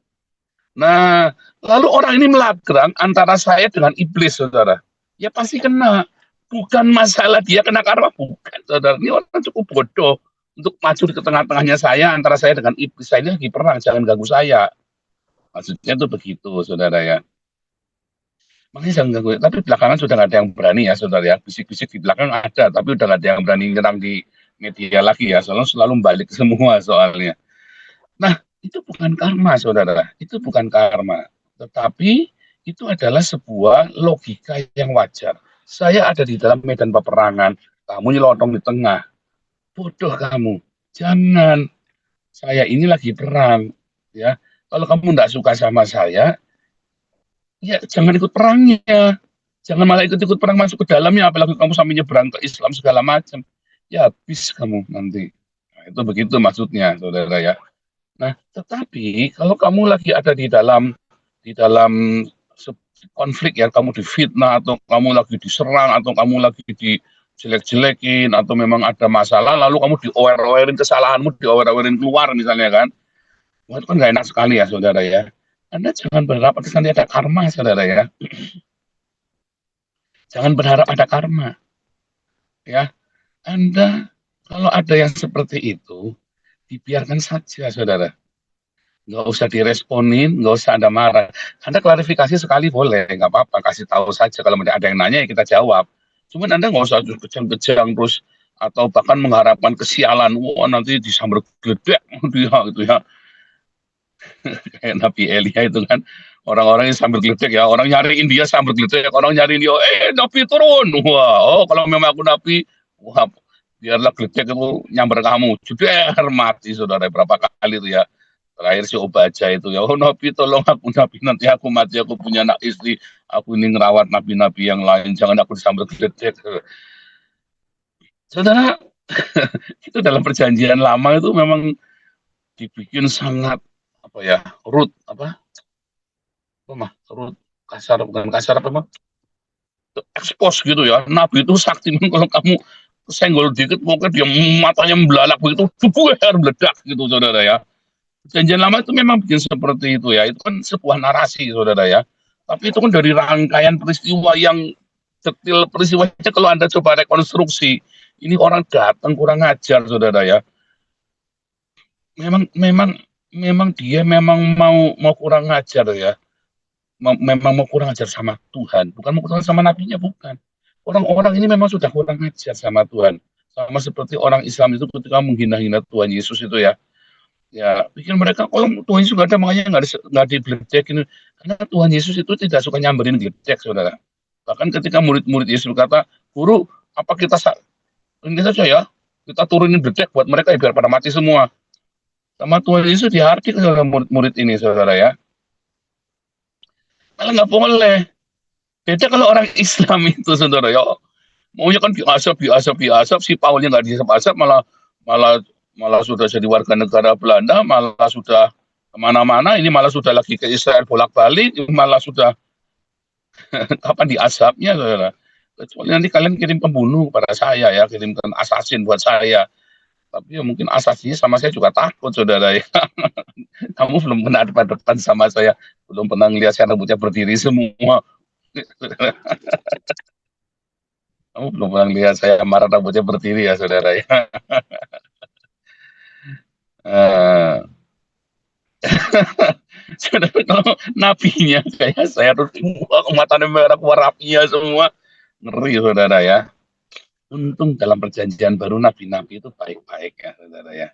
Nah, lalu orang ini melagrang antara saya dengan iblis, saudara. Ya pasti kena. Bukan masalah dia kena karma, bukan, saudara. Ini orang cukup bodoh untuk maju di tengah-tengahnya saya, antara saya dengan iblis. Saya ini lagi perang, jangan ganggu saya. Maksudnya itu begitu, saudara ya. Makanya jangan ganggu. Tapi belakangan sudah nggak ada yang berani ya, saudara ya. Bisik-bisik di belakang ada, tapi udah nggak ada yang berani nyerang di media lagi ya. Soalnya selalu balik semua soalnya. Nah, itu bukan karma, saudara. Itu bukan karma. Tetapi itu adalah sebuah logika yang wajar. Saya ada di dalam medan peperangan, kamu nyelotong di tengah. Bodoh kamu. Jangan. Saya ini lagi perang. Ya, kalau kamu tidak suka sama saya, ya jangan ikut perangnya. Jangan malah ikut-ikut perang masuk ke dalamnya, apalagi kamu sampai nyebrang ke Islam segala macam. Ya habis kamu nanti. Nah, itu begitu maksudnya, saudara ya. Nah, tetapi kalau kamu lagi ada di dalam konflik ya, kamu difitnah atau kamu lagi diserang atau kamu lagi dijelek-jelekin atau memang ada masalah, lalu kamu diower-owerin kesalahanmu, diower-owerin keluar misalnya kan. Wah, itu kan nggak enak sekali ya, saudara ya. Anda jangan berharap nanti ada karma, saudara ya. Jangan berharap ada karma, ya. Anda kalau ada yang seperti itu, dibiarkan saja, saudara. Nggak usah diresponin, nggak usah Anda marah. Anda klarifikasi sekali boleh, nggak apa-apa, kasih tahu saja. Kalau ada yang nanya ya kita jawab. Cuman Anda nggak usah kejang-kejang terus atau bahkan mengharapkan kesialan. Wah nanti disambar gledek dia gitu ya. Kayak Nabi Elia itu kan orang-orang yang sambil gledek ya. Orang nyariin dia sambil gledek, orang nyariin dia, Nabi turun. Wah, oh kalau memang aku Nabi, wah biarlah gledek itu nyamber kamu. Jeder mati saudara berapa kali itu ya. Terakhir si Obaja itu ya, oh Nabi tolong aku Nabi, nanti aku mati, aku punya anak istri, aku ini ngerawat nabi-nabi yang lain, jangan aku disambar gledek. Saudara, itu dalam perjanjian lama itu memang dibikin sangat apa ya, rude, kasar, bukan kasar apa mah, expose gitu ya. Nabi itu sakti, kalau kamu senggol dikit pokoknya dia matanya membelalak begitu, meledak gitu saudara ya. Perjanjian lama itu memang bikin seperti itu ya. Itu kan sebuah narasi, saudara ya. Tapi itu kan dari rangkaian peristiwa yang detail peristiwanya. Kalau Anda coba rekonstruksi, ini orang datang kurang ajar, saudara ya. Memang, memang, memang dia memang mau kurang ajar ya. Memang mau kurang ajar sama Tuhan, bukan mau kurang sama nabinya, bukan. Orang-orang ini memang sudah kurang ajar sama Tuhan. Sama seperti orang Islam itu ketika menghina-hina Tuhan Yesus itu ya. Ya, pikir mereka kalau Tuhan Yesus nggak ada makanya nggak digeledekin. Karena Tuhan Yesus itu tidak suka nyamberin geledek, saudara. Bahkan ketika murid-murid Yesus berkata, Guru, apa ini saja ya, kita turunin geledek buat mereka ya, biar pada mati semua. Sama Tuhan Yesus dihardik oleh murid-murid ini, saudara ya. Malah nggak boleh. Beda kalau orang Islam itu, saudara ya. Maunya kan biasa, si Paulnya nggak diasap-asap, malah malah malah sudah jadi warga negara Belanda, malah sudah kemana-mana, ini malah sudah lagi ke Israel bolak-balik, malah sudah kapan diasapnya, saudara. Kecuali nanti kalian kirim pembunuh pada saya ya, kirimkan asasin buat saya. Tapi ya mungkin asasinnya sama saya juga takut, saudara ya. Kamu belum pernah depan-depan sama saya, belum pernah ngelihat saya rambutnya berdiri semua. Kamu belum pernah lihat saya marah rambutnya berdiri ya, saudara ya. Eh, Saudara, kalau nabinya kayak saya terus matanya merah, keluar apinya semua, ngeri saudara ya. Untung dalam perjanjian baru nabi-nabi itu baik-baik ya saudara ya.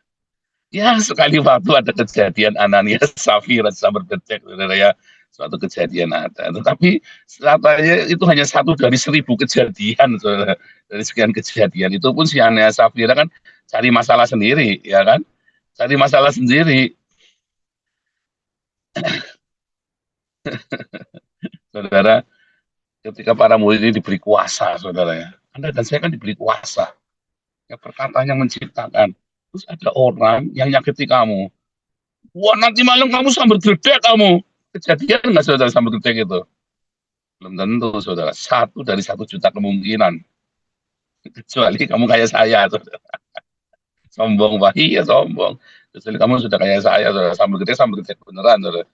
Ya sekali waktu ada kejadian Ananias Safira sambar becek saudara ya. Suatu kejadian ada. Tetapi katanya itu hanya satu dari 1000 kejadian saudara. Dari sekian kejadian itu pun si Ananias Safira kan cari masalah sendiri ya kan. Cari masalah sendiri saudara. Ketika para murid ini diberi kuasa saudara ya. Anda dan saya kan diberi kuasa. Ya perkataan yang menciptakan. Terus ada orang yang nyakiti kamu. Wah nanti malam kamu sambil gledek kamu. Kejadian nggak saudara sambil gledek itu? Belum tentu saudara. 1 dari 1 juta kemungkinan. Kecuali kamu kayak saya saudara. Sombong Pak. Iya sombong. Kecuali kamu sudah kayak saya saudara. Sambil gledek beneran saudara.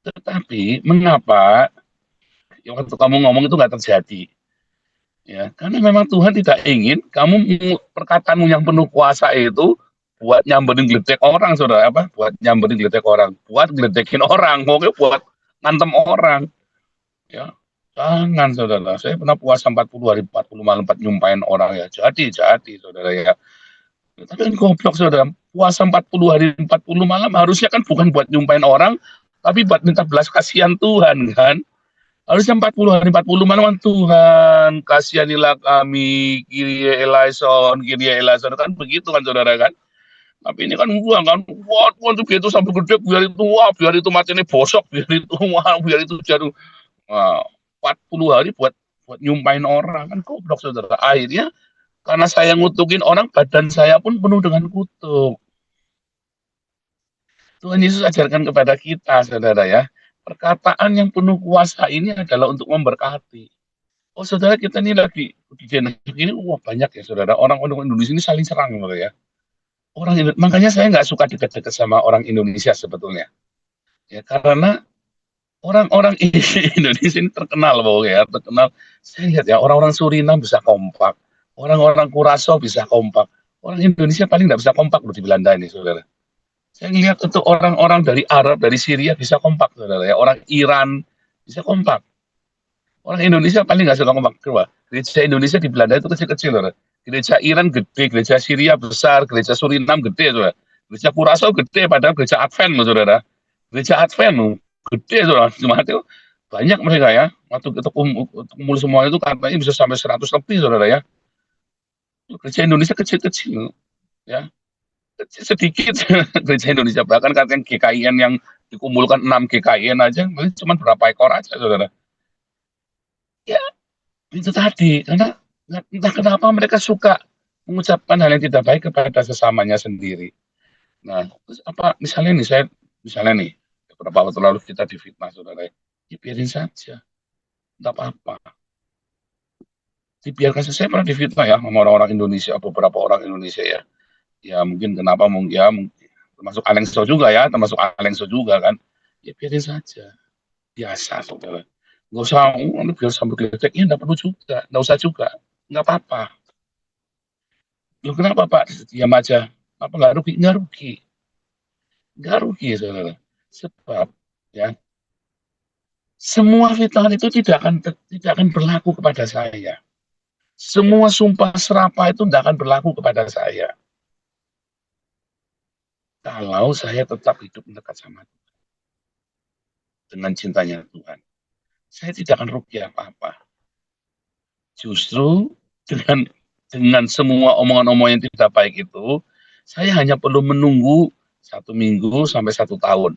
Tetapi mengapa yang waktu kamu ngomong itu nggak terjadi? Ya, karena memang Tuhan tidak ingin kamu perkataanmu yang penuh kuasa itu buat nyamberin gledek orang, saudara apa? Buat nyamberin gledek orang, buat gledekin orang, pokoknya buat ngantem orang. Ya, jangan saudara. Saya pernah puasa 40 hari 40 malam 4 nyumpain orang ya. Jadi saudara ya. Tapi kan goblok saudara. Puasa 40 hari 40 malam harusnya kan bukan buat nyumpain orang, tapi buat minta belas kasihan Tuhan kan. Harusnya 40 hari 40 malam Tuhan kasihanilah kami, Kyrie eleison kan begitu kan saudara kan. Tapi ini kan buang kan, wah Tuhan tuh begitu sampai gede biar itu matanya bosok, biar itu jatuh. Wah, 40 hari buat nyumpain orang kan goblok saudara. Akhirnya karena saya ngutukin orang, badan saya pun penuh dengan kutuk. Tuhan Yesus ajarkan kepada kita saudara ya. Perkataan yang penuh kuasa ini adalah untuk memberkati. Oh saudara kita ini lagi di Denmark ini wah banyak ya saudara orang-orang Indonesia ini saling serang gitu ya. Makanya saya nggak suka dekat-dekat sama orang Indonesia sebetulnya. Ya karena orang-orang Indonesia ini terkenal bahwa ya terkenal. Saya lihat ya orang-orang Suriname bisa kompak, orang-orang Kurasaw bisa kompak, orang Indonesia paling nggak bisa kompak loh di Belanda ini saudara. Saya lihat untuk orang-orang dari Arab, dari Syria bisa kompak, saudara ya. Orang Iran bisa kompak. Orang Indonesia paling nggak suka kompak. Coba, gereja Indonesia di Belanda itu kecil-kecil, saudara. Gereja Iran gede, gereja Syria besar, gereja Suriname gede, saudara. Gereja Kurasaw gede, padahal gereja Advent, loh, saudara. Gereja Advent, loh, gede, saudara. Cuma itu banyak mereka ya. Waktu kita kumpul semua itu katanya bisa sampai 100 lebih, saudara ya. Gereja Indonesia kecil-kecil, ya. Sedikit gereja Indonesia bahkan katanya GKIN yang dikumpulkan 6 GKIN aja cuma berapa ekor aja saudara ya itu tadi karena entah kenapa mereka suka mengucapkan hal yang tidak baik kepada sesamanya sendiri. Nah terus apa misalnya nih beberapa waktu lalu kita difitnah saudara ya biarin saja tidak apa-apa dibiarkan saja. Saya pernah difitnah ya sama orang-orang Indonesia beberapa orang Indonesia ya mungkin kenapa mungkin termasuk Alengso juga kan ya biarin saja biasa saudara nggak usah biar sambil gledek ya nggak perlu juga nggak usah juga nggak apa-apa. Loh kenapa Pak diam aja apa nggak rugi saudara sebab ya semua fitnah itu tidak akan berlaku kepada saya. Semua sumpah serapah itu tidak akan berlaku kepada saya kalau saya tetap hidup dekat sama Tuhan, dengan cintanya Tuhan. Saya tidak akan rugi apa-apa. Justru dengan semua omongan-omongan yang tidak baik itu, saya hanya perlu menunggu 1 minggu sampai 1 tahun.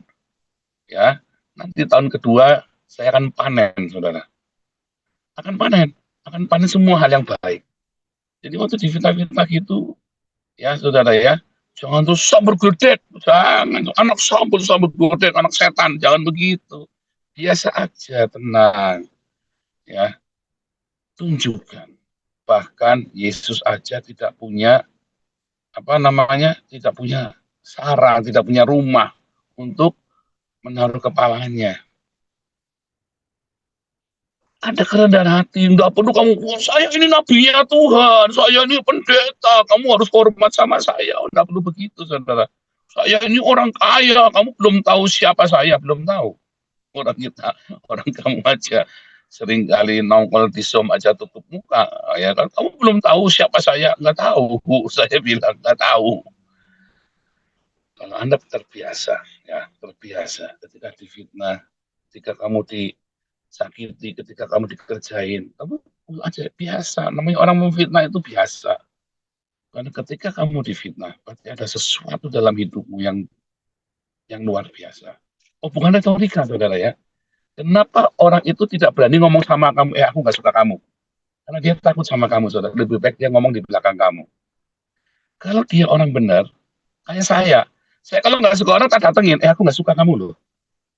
Ya, nanti tahun kedua saya akan panen, saudara. Akan panen semua hal yang baik. Jadi waktu di fitnah-fitnah gitu, ya saudara ya, jangan tuh sambar gledek, jangan anak sambar gledek, anak setan, jangan begitu. Biasa aja, tenang. Ya, tunjukkan. Bahkan Yesus aja tidak punya tidak punya sarang, tidak punya rumah untuk menaruh kepalanya. Ada kerendahan hati, nggak perlu kamu, saya ini nabinya Tuhan, saya ini pendeta, kamu harus hormat sama saya. Nggak perlu begitu, saudara. Saya ini orang kaya, kamu belum tahu siapa saya, belum tahu. Orang kita, orang kamu aja sering kali nongol di Zoom aja tutup muka, ya kan? Kamu belum tahu siapa saya, nggak tahu. Saya bilang nggak tahu. Kalau Anda terbiasa, ya terbiasa ketika difitnah, ketika kamu disakiti, ketika kamu dikerjain, kamu aja biasa. Namanya orang memfitnah itu biasa. Karena ketika kamu difitnah, pasti ada sesuatu dalam hidupmu yang luar biasa. Oh, bukan retorika, saudara ya. Kenapa orang itu tidak berani ngomong sama kamu, aku nggak suka kamu. Karena dia takut sama kamu, saudara. Lebih baik dia ngomong di belakang kamu. Kalau dia orang benar, kayak saya kalau nggak suka orang, tak datengin, aku nggak suka kamu loh.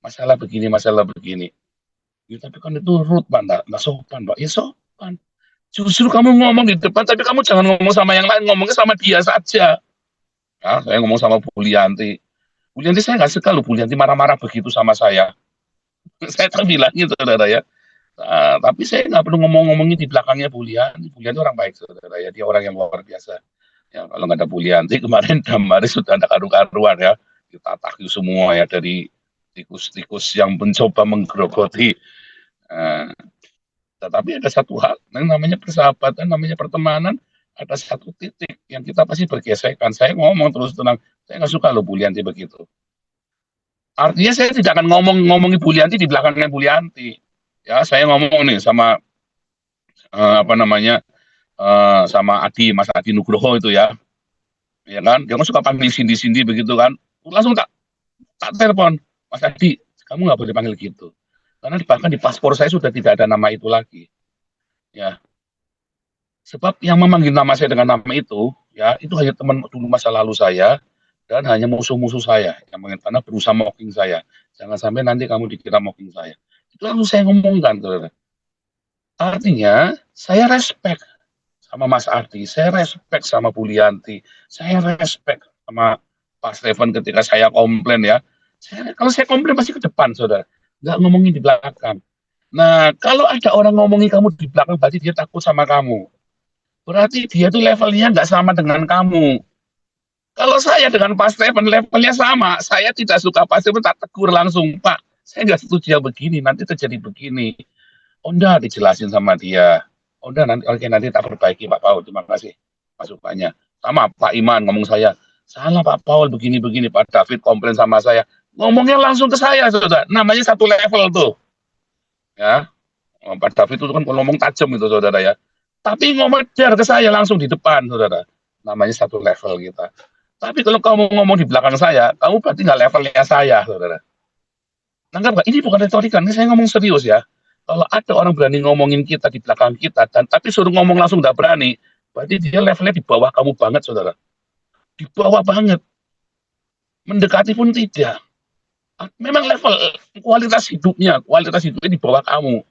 Masalah begini. Ya, tapi kan itu rude, Pak, nggak sopan, Pak. Ya sopan. Justru kamu ngomong di depan, tapi kamu jangan ngomong sama yang lain, ngomongnya sama dia saja. Ya, saya ngomong sama Bu Lianti. Bu Lianti saya nggak suka loh, Bu Lianti marah-marah begitu sama saya. Saya terbilangin, saudara ya. Tapi saya nggak perlu ngomong-ngomongin di belakangnya Bu Lianti. Bu Lianti orang baik, saudara ya. Dia orang yang luar biasa. Ya, kalau nggak ada Bu Lianti, kemarin Damaris sudah ada karu-karuan ya. Kita tahu semua ya, dari tikus-tikus yang mencoba menggerogoti. Tetapi ada satu hal, yang namanya persahabatan, namanya pertemanan, ada satu titik yang kita pasti bergesekan. Saya ngomong terus terang, saya nggak suka loh Bu Lianti begitu. Artinya saya tidak akan ngomongin Bu Lianti di belakangnya Bu Lianti. Ya, saya ngomong nih sama sama Mas Adi Nugroho itu ya. Ya kan, dia kan suka panggil Cindy begitu kan. Langsung tak telepon, Mas Adi, kamu nggak boleh panggil gitu. Karena bahkan di paspor saya sudah tidak ada nama itu lagi. Ya, sebab yang memanggil nama saya dengan nama itu, ya itu hanya teman dulu masa lalu saya dan hanya musuh-musuh saya yang karena berusaha mocking saya. Jangan sampai nanti kamu dikira mocking saya. Itu langsung saya ngomongkan, saudara. Artinya saya respect sama Mas Ardi, saya respect sama Bu Lianti, saya respect sama Pak Stefan ketika saya komplain ya. Kalau saya komplain pasti ke depan, saudara. Nggak ngomongin di belakang. Nah, kalau ada orang ngomongin kamu di belakang, berarti dia takut sama kamu. Berarti dia tuh levelnya nggak sama dengan kamu. Kalau saya dengan Pak Stefan levelnya sama, saya tidak suka Pak Stefan, tak tegur langsung, Pak, saya nggak setuju ya begini, nanti terjadi begini. Oh, enggak, dijelasin sama dia. Oh, enggak, nanti, oke, nanti tak perbaiki, Pak Paul, terima kasih masukannya. Sama Pak Iman ngomong saya, salah Pak Paul, begini-begini, Pak David komplain sama saya. Ngomongnya langsung ke saya, saudara. Namanya satu level tuh. Ya, Pak David itu kan ngomong tajam itu, saudara ya. Tapi ngomong ke saya langsung di depan, saudara. Namanya satu level kita. Tapi kalau kamu ngomong di belakang saya, kamu berarti nggak levelnya saya, saudara. Nangkap nggak? Ini bukan retorika, ini saya ngomong serius ya. Kalau ada orang berani ngomongin kita di belakang kita, dan tapi suruh ngomong langsung nggak berani, berarti dia levelnya di bawah kamu banget, saudara. Di bawah banget. Mendekati pun tidak. Memang level kualitas hidupnya di bawah kamu.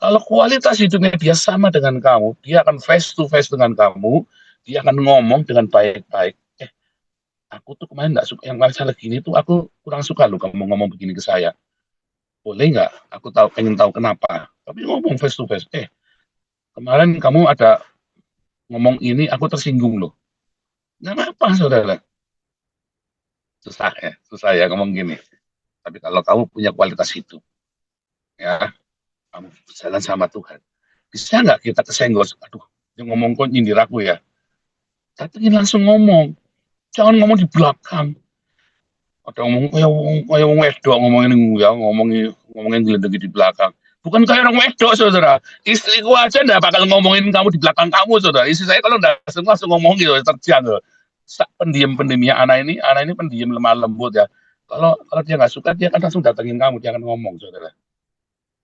Kalau kualitas hidupnya dia sama dengan kamu, dia akan face to face dengan kamu, dia akan ngomong dengan baik-baik. Aku tuh kemarin nggak suka yang masalah gini tuh, aku kurang suka loh kamu ngomong begini ke saya. Boleh nggak? Aku pengen tahu kenapa. Tapi ngomong face to face. Kemarin kamu ada ngomong ini, aku tersinggung loh. Nggak apa, saudara. Susah ya ngomong gini. Tapi kalau kamu punya kualitas hidup, ya, kamu jalan sama Tuhan. Bisa nggak kita kesenggol? Aduh, dia ngomong kok nyindir aku ya. Tapi langsung ngomong. Jangan ngomong di belakang. Ada ngomong kayak wong wedok ngomongin gelendeng di belakang. Bukan kayak orang wedok, saudara. Istriku aja nggak bakal ngomongin kamu di belakang kamu, saudara. Istri saya kalau nggak langsung ngomong gitu, terjang loh. Pendiam-pendiamnya anak ini pendiam lemah lembut ya. Kalau dia nggak suka, dia akan langsung datengin kamu, dia akan ngomong, saudara.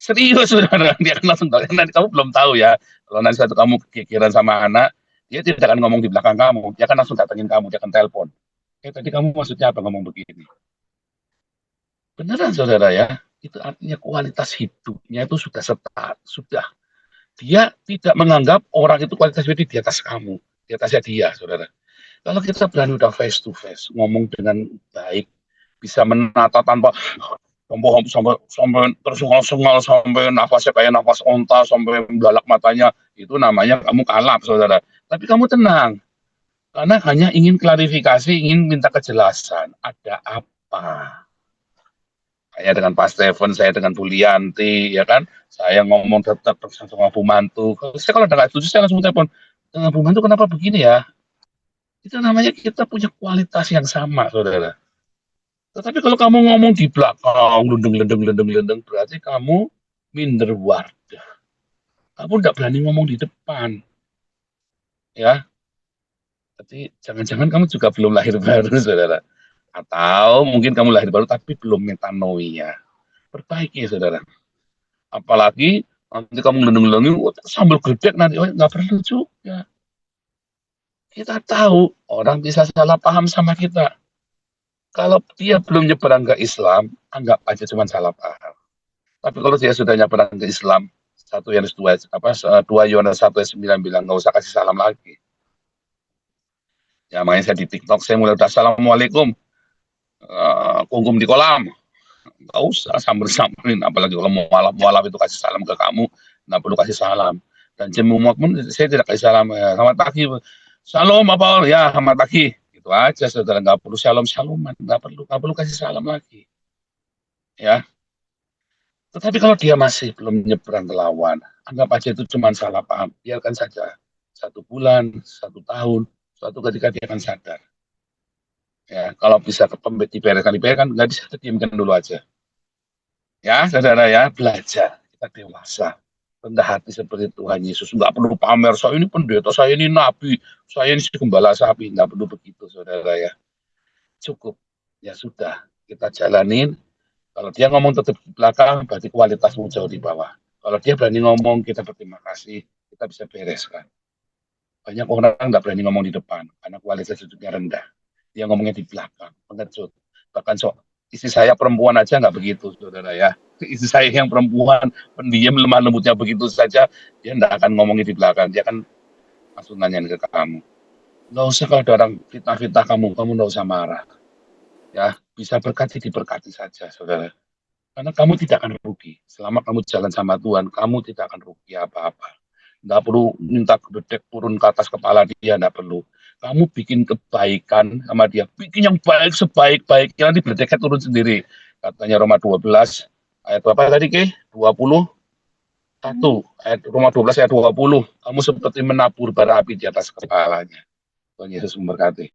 Serius, saudara, dia akan langsung tahu. Nanti kamu belum tahu ya. Kalau nanti satu kamu kekikiran sama anak, dia tidak akan ngomong di belakang kamu, dia akan langsung datengin kamu, dia akan telepon. Tadi kamu maksudnya apa ngomong begini? Beneran, saudara ya. Itu artinya kualitas hidupnya itu sudah. Dia tidak menganggap orang itu kualitas hidup di atas kamu, di atasnya dia, saudara. Kalau kita berani udah face to face, ngomong dengan baik, bisa menata tanpa sampai tersengal-sengal, sampai nafasnya kayak nafas onta, sampai membelalak matanya, itu namanya kamu kalap, saudara. Tapi kamu tenang. Karena hanya ingin klarifikasi, ingin minta kejelasan. Ada apa? Saya dengan Pak Steven, saya dengan Bu Lianti, ya kan? Saya ngomong tetap sama Bu Mantu. Kalau udah nggak setuju, saya langsung telepon. Dengan Bu Mantu kenapa begini ya? Itu namanya kita punya kualitas yang sama, saudara. Tetapi kalau kamu ngomong di belakang, lendeng, berarti kamu minder wadah. Kamu tidak berani ngomong di depan, ya. Jadi jangan-jangan kamu juga belum lahir baru, saudara. Atau mungkin kamu lahir baru tapi belum metanoia. Perbaiki, saudara. Apalagi nanti kamu ngelendeng-ngelendeng, sambil gede nanti, oh nggak perlu juga. Kita tahu orang bisa salah paham sama kita. Kalau dia belum nyebrang ke Islam, anggap aja cuma salah paham. Tapi kalau dia sudah nyebrang ke Islam, 2 Yohanes 1 ayat 9 bilang nggak usah kasih salam lagi. Ya makanya saya di TikTok saya mulai udah assalamualaikum, kungkum di kolam, nggak usah samperin, apalagi kalau mau mualaf itu kasih salam ke kamu, nggak perlu kasih salam. Dan jemumot pun saya tidak kasih salam, selamat pagi, salam apa ya, selamat pagi, itu aja saudara, nggak perlu shalom-shaloman, nggak perlu kasih salam lagi, ya. Tetapi kalau dia masih belum nyebrang ke lawan, anggap aja itu cuma salah paham, biarkan saja. 1 bulan, 1 tahun, suatu ketika dia akan sadar. Ya, kalau bisa dibereskan, nggak bisa diamkan dulu aja. Ya, saudara ya, belajar. Kita dewasa. Rendah hati seperti Tuhan Yesus. Nggak perlu pamer, saya ini pendeta, saya ini nabi, saya ini si gembala sapi. Nggak perlu begitu, saudara ya. Cukup. Ya sudah, kita jalanin. Kalau dia ngomong tetap di belakang, berarti kualitasmu jauh di bawah. Kalau dia berani ngomong, kita berterima kasih, kita bisa bereskan. Banyak orang nggak berani ngomong di depan, karena kualitas hidupnya rendah. Dia ngomongnya di belakang, pengecut. Bahkan istri saya perempuan aja nggak begitu, saudara ya. Istri saya yang perempuan, pendiam, lemah lembutnya begitu saja, dia nggak akan ngomongin di belakang, dia akan langsung nanyain ke kamu. Nggak usah kalau ada orang fitnah-fitnah kamu nggak usah marah. Ya, bisa berkati diberkati saja, saudara. Karena kamu tidak akan rugi. Selama kamu jalan sama Tuhan, kamu tidak akan rugi apa-apa. Nggak perlu minta gedek turun ke atas kepala dia, nggak perlu. Kamu bikin kebaikan sama dia, bikin yang baik sebaik-baiknya, nanti bedeknya turun sendiri. Katanya Roma 12, ayat berapa tadi ke? 21, ayat Roma 12 ayat 20. Kamu seperti menabur bara api di atas kepalanya. Tuhan Yesus memberkati.